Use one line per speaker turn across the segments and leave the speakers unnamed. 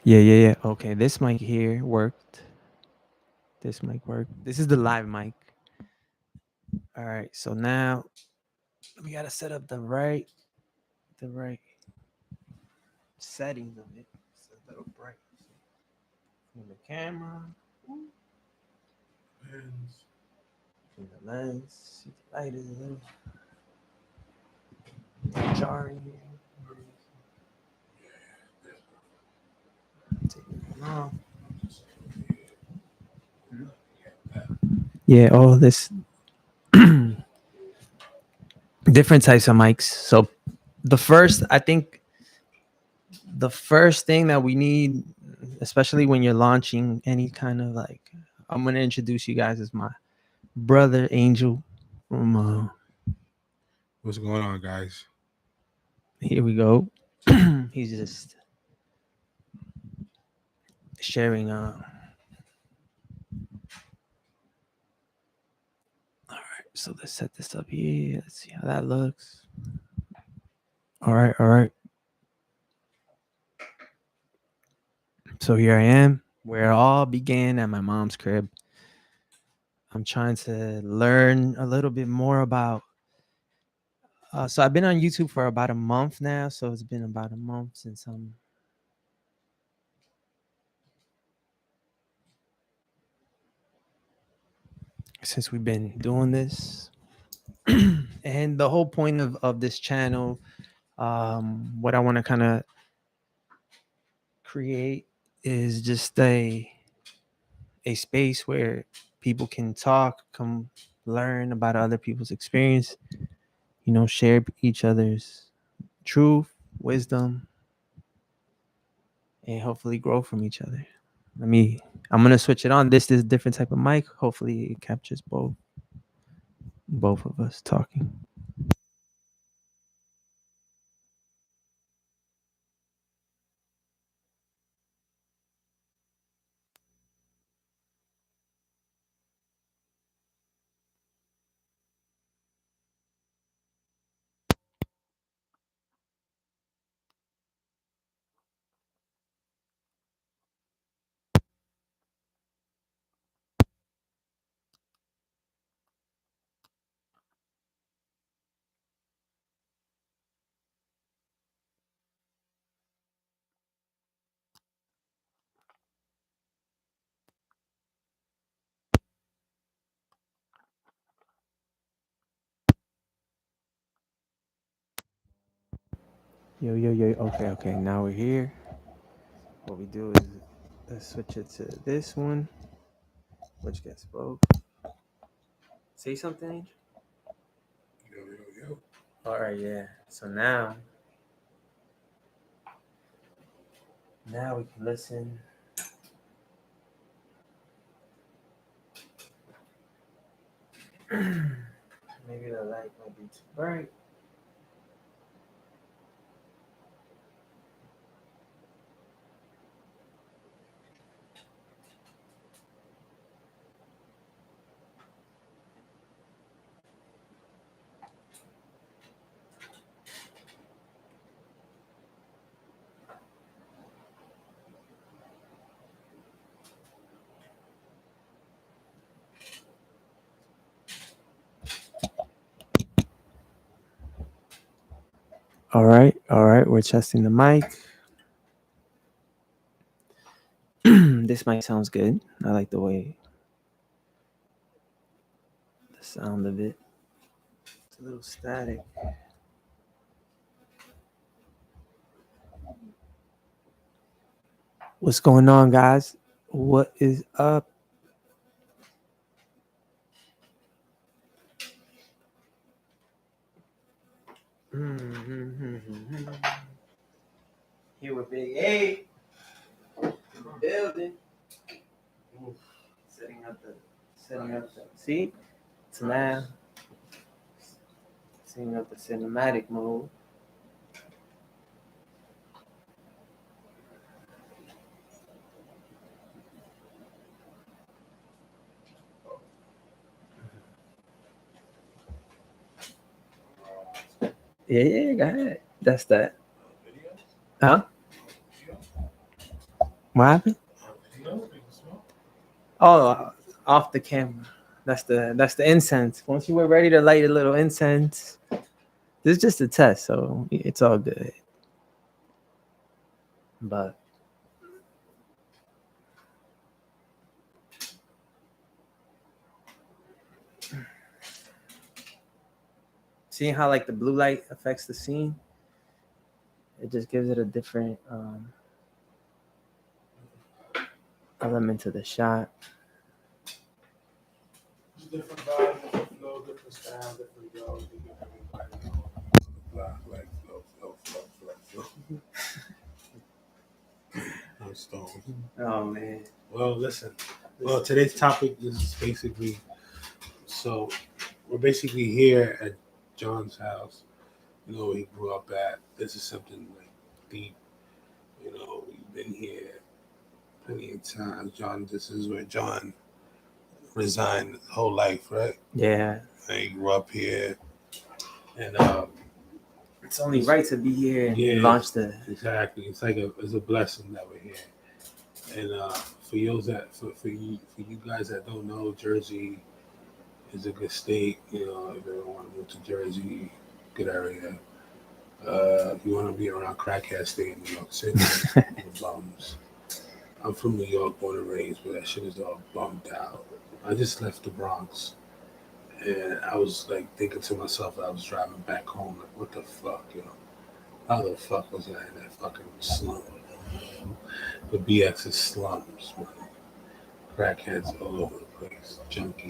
Yeah. Okay, this mic here worked. This mic worked. This is the live mic. All right. So now we gotta set up the right settings of it. It's a little bright. From the camera, from the lens. See, the light is a little jarring here. Take it off. Yeah, all this different types of mics. So the first, I think, the first thing that we need, especially when you're launching any kind of like, I'm gonna introduce you guys as my brother Angel from.
What's going on, guys?
Here we go. He's just sharing. All right, so let's set this up here. Let's see how that looks. All right. So here I am, where it all began at my mom's crib. I'm trying to learn a little bit more about. So I've been on YouTube for about a month now. So it's been about a month since we've been doing this. And the whole point of this channel, what I want to kind of create is just a space where people can talk, come learn about other people's experience, share each other's truth, wisdom, and hopefully grow from each other. I'm gonna switch it on. This is a different type of mic. Hopefully it captures both of us talking. Yo. Okay. Now we're here. What we do is let's switch it to this one, which gets both. Say something, Angel.
Yo.
All right, yeah. So now we can listen. Maybe the light might be too bright. All right. We're testing the mic. This mic sounds good. I like the way the sound of it. It's a little static. What's going on, guys? What is up? Here with Big A in the building. Setting up the see. It's now setting up the cinematic mode. Yeah, go ahead. That's that. Huh? What happened? Oh, off the camera. That's the incense. Once you were ready to light a little incense, this is just a test, so it's all good. But seeing how like the blue light affects the scene, it just gives it a different element to the shot.
Different vibe, different flow, different style, different yo, different everybody. Like flow. I'm stoned.
Oh man.
Well, listen. Well, today's topic is basically, so we're basically here at John's house. You know where he grew up at. This is something like deep. You know, we've been here plenty of times. John, this is where John resigned his whole life, right?
Yeah.
And he grew up here, and
it's only right to be here and launch the.
Exactly. It's like it's a blessing that we're here. And for you guys that don't know, Jersey is a good state. You know, if you ever want to move to Jersey, good area. If you want to be around crackheads, stay in New York City. Bums. I'm from New York, born and raised, but that shit is all bummed out. I just left the Bronx, and I was like thinking to myself, I was driving back home, like, what the fuck, you know? How the fuck was I in that fucking slum? The BX is slums, man. Crackheads all over the place, junkie.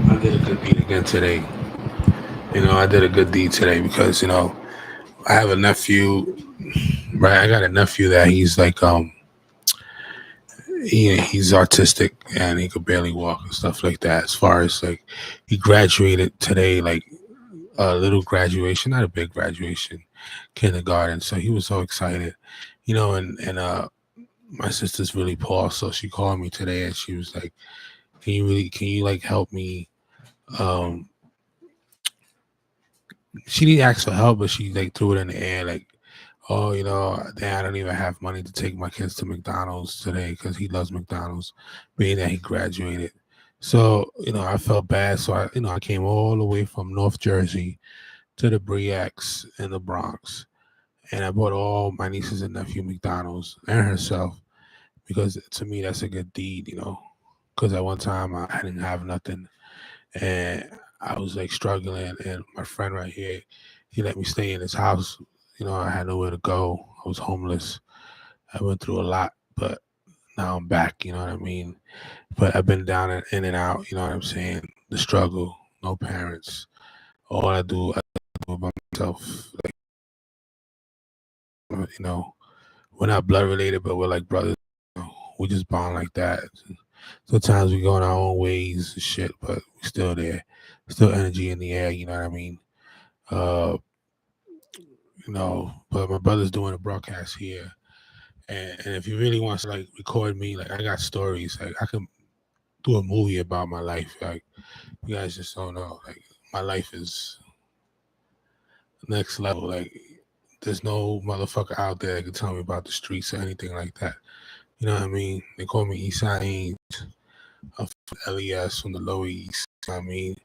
I did a good deed again today. You know, I did a good deed today because, you know, I have a nephew, right? I got a nephew that he's like, he's autistic and he could barely walk and stuff like that. As far as like, he graduated today, like a little graduation, not a big graduation, kindergarten. So he was so excited, you know, and my sister's really poor, so she called me today and she was like, can you like help me? She didn't ask for help, but she like threw it in the air, like, oh, you know, I don't even have money to take my kids to McDonald's today because he loves McDonald's, being that he graduated. So, you know, I felt bad. So I came all the way from North Jersey to the Briax in the Bronx. And I bought all my nieces and nephew McDonald's and herself because to me, that's a good deed, you know, because at one time I didn't have nothing and I was like struggling. And my friend right here, he let me stay in his house. You know, I had nowhere to go. I was homeless. I went through a lot, but now I'm back. You know what I mean? But I've been down and in and out. You know what I'm saying? The struggle, no parents. All I do by myself. Like, you know, we're not blood related, but we're like brothers. You know? We just bond like that. Sometimes we go in our own ways and shit, but we're still there. Still energy in the air, you know what I mean? You know, but my brother's doing a broadcast here. And if he really wants to like record me, like I got stories. Like I can do a movie about my life. Like you guys just don't know. Like my life is next level. Like there's no motherfucker out there that can tell me about the streets or anything like that. You know what I mean? They call me Eastside Ains. I'm from LES from the Lower East. You know what I mean?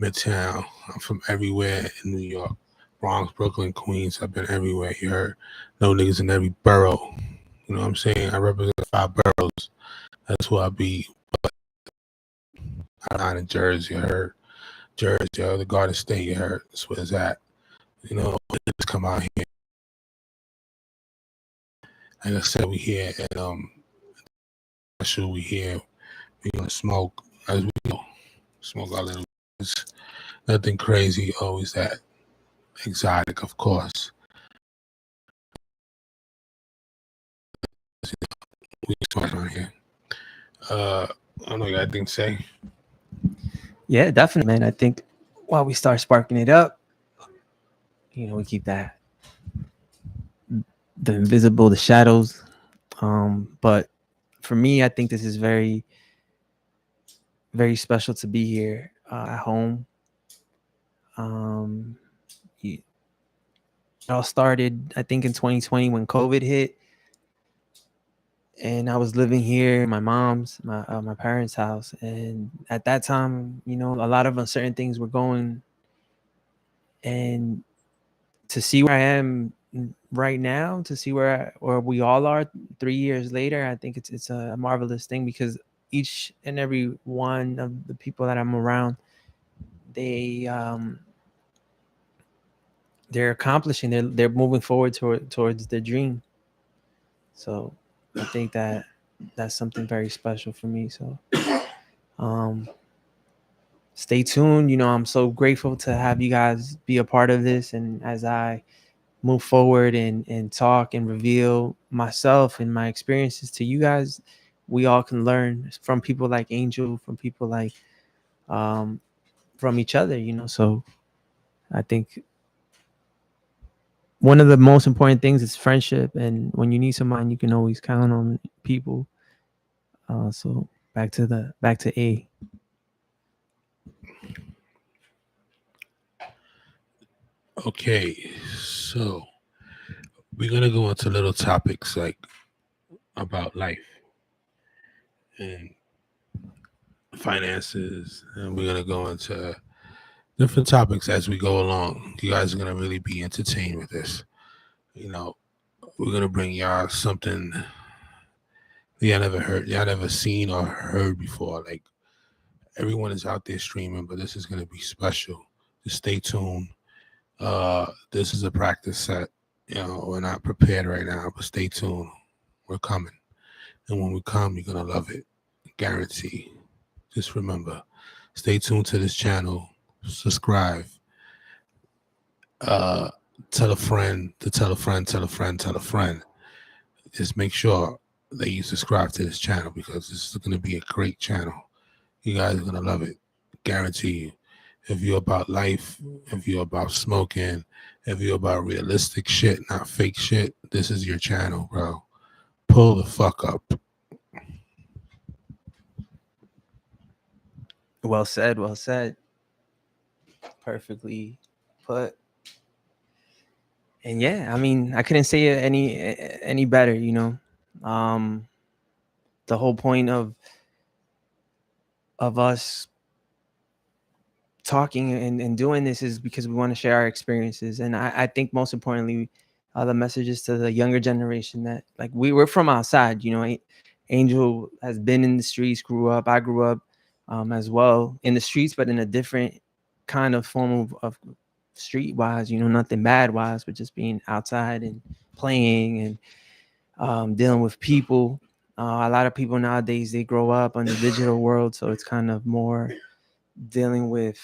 Midtown. I'm from everywhere in New York. Bronx, Brooklyn, Queens. I've been everywhere. You heard? No niggas in every borough. You know what I'm saying? I represent 5 boroughs. That's who I be. But I'm not in Jersey. You heard? Jersey, the Garden State. You heard? That's where it's at. You know, just come out here. Like I said, we here and sure we here. We gonna smoke as we go. Smoke our little Nothing crazy, always that exotic, of course. We talking on here. I don't know, you got anything to say?
Yeah, definitely, man. I think while we start sparking it up, we keep that the invisible, the shadows. But for me, I think this is very, very special to be here at home. It all started, I think, in 2020 when COVID hit, and I was living here in my my parents' house, and at that time, a lot of uncertain things were going, and to see where I am right now, to see where we all are 3 years later, I think it's a marvelous thing, because each and every one of the people that I'm around, they they're accomplishing, they're moving forward towards their dream. So I think that's something very special for me. So um stay tuned. I'm so grateful to have you guys be a part of this, and as I move forward and talk and reveal myself and my experiences to you guys, we all can learn from people like Angel, from people like um from each other. So I think one of the most important things is friendship, and when you need someone, you can always count on people. So back to A.
Okay, so we're gonna go into little topics like about life and finances, and we're gonna go into different topics as we go along. You guys are gonna really be entertained with this. We're gonna bring y'all something y'all never seen or heard before. Like, everyone is out there streaming, but this is gonna be special. Just stay tuned. This is a practice set. We're not prepared right now, but stay tuned. We're coming. And when we come, you're gonna love it. Guarantee. Just remember, stay tuned to this channel. Subscribe. Tell a friend to tell a friend, tell a friend, tell a friend. Just make sure that you subscribe to this channel, because this is gonna be a great channel. You guys are gonna love it. Guarantee you. If you're about life, if you're about smoking, if you're about realistic shit, not fake shit, this is your channel, bro. Pull the fuck up.
Well said, well said. Perfectly put. And yeah, I mean, I couldn't say it any better. The whole point of us talking and doing this is because we want to share our experiences. And I think most importantly, the messages to the younger generation, that like we're from outside. Angel has been in the streets, I grew up as well in the streets, but in a different kind of form of street wise, nothing bad wise, but just being outside and playing and dealing with people. A lot of people nowadays, they grow up on the digital world, so it's kind of more dealing with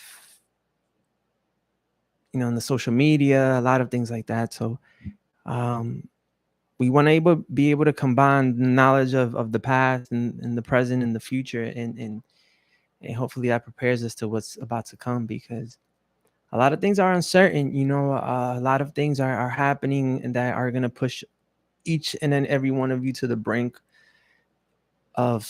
in the social media, a lot of things like that. So we want to be able to combine the knowledge of the past and the present and the future, and hopefully that prepares us to what's about to come, because a lot of things are uncertain. A lot of things are happening and that are going to push each and then every one of you to the brink of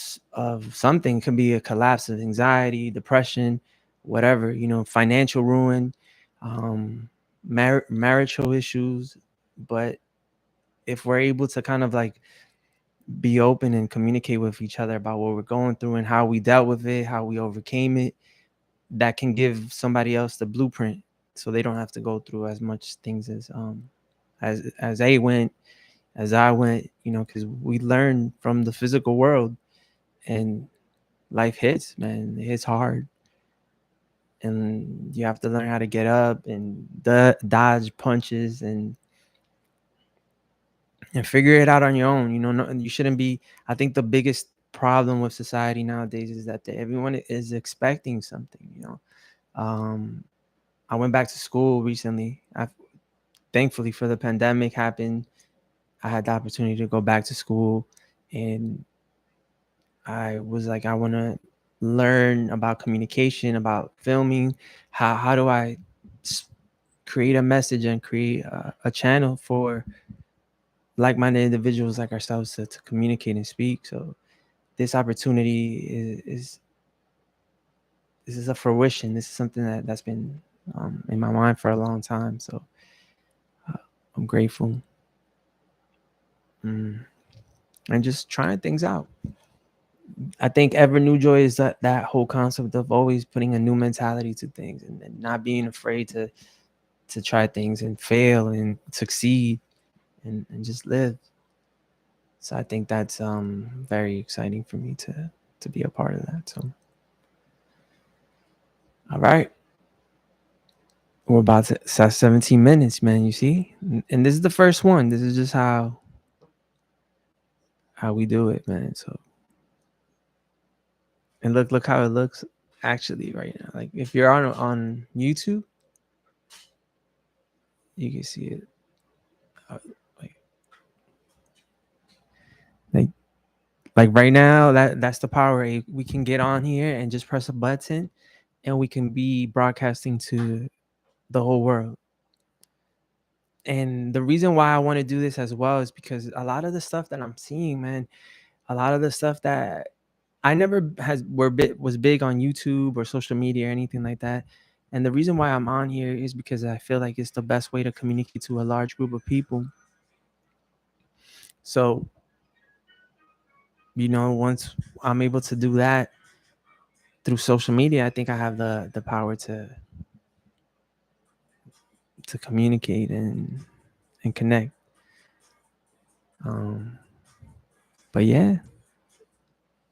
something. It can be a collapse of anxiety, depression, whatever, financial ruin, marital issues. But if we're able to kind of like be open and communicate with each other about what we're going through and how we dealt with it, how we overcame it, that can give somebody else the blueprint, so they don't have to go through as much things as they went, as I went, because we learn from the physical world, and life hits, man. It hits hard, and you have to learn how to get up and dodge punches and figure it out on your own. You shouldn't be. I think the biggest problem with society nowadays is that everyone is expecting something. I went back to school recently. Thankfully for the pandemic happened, I had the opportunity to go back to school, and I was like, I want to learn about communication, about filming. How do I create a message and create a channel for like-minded individuals like ourselves to communicate and speak? So this opportunity is this is a fruition. This is something that's been in my mind for a long time. So I'm grateful. And just trying things out. I think Ever New Joy is that whole concept of always putting a new mentality to things, and not being afraid to try things and fail and succeed, and just live. So I think that's very exciting for me to be a part of that. So all right. We're about to 17 minutes, man. You see? And this is the first one. This is just how we do it, man. So, and look how it looks actually right now. Like if you're on YouTube, you can see it. Like, like like right now, that's the power. We can get on here and just press a button, and we can be broadcasting to the whole world. And the reason why I want to do this as well is because a lot of the stuff that I'm seeing, man, a lot of the stuff that I never was big on YouTube or social media or anything like that. And the reason why I'm on here is because I feel like it's the best way to communicate to a large group of people. So, once I'm able to do that through social media, I think I have the power to communicate and connect. But yeah,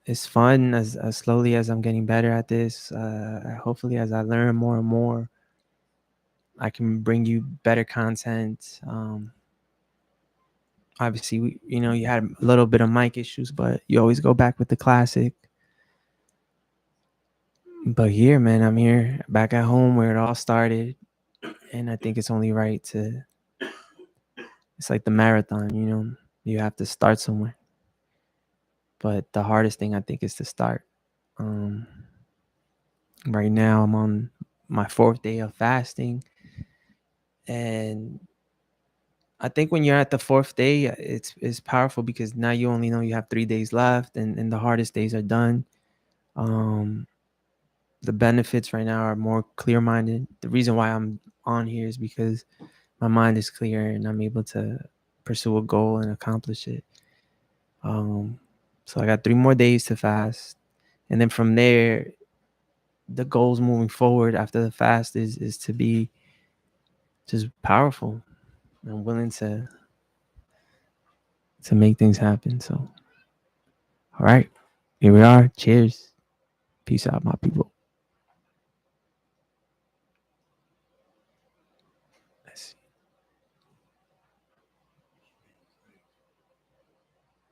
it's fun as slowly as I'm getting better at this. Hopefully, as I learn more and more, I can bring you better content. Obviously, you had a little bit of mic issues, but you always go back with the classic. But here, man, I'm here back at home where it all started. And I think it's only right it's like the marathon, you have to start somewhere. But the hardest thing I think is to start. Right now, I'm on my 4th day of fasting. And I think when you're at the 4th day, it's powerful because now you only know you have 3 days left, and the hardest days are done. The benefits right now are more clear-minded. The reason why I'm on here is because my mind is clear and I'm able to pursue a goal and accomplish it. So I got 3 more days to fast. And then from there, the goals moving forward after the fast is to be just powerful and willing to make things happen. So, all right, here we are. Cheers. Peace out, my people.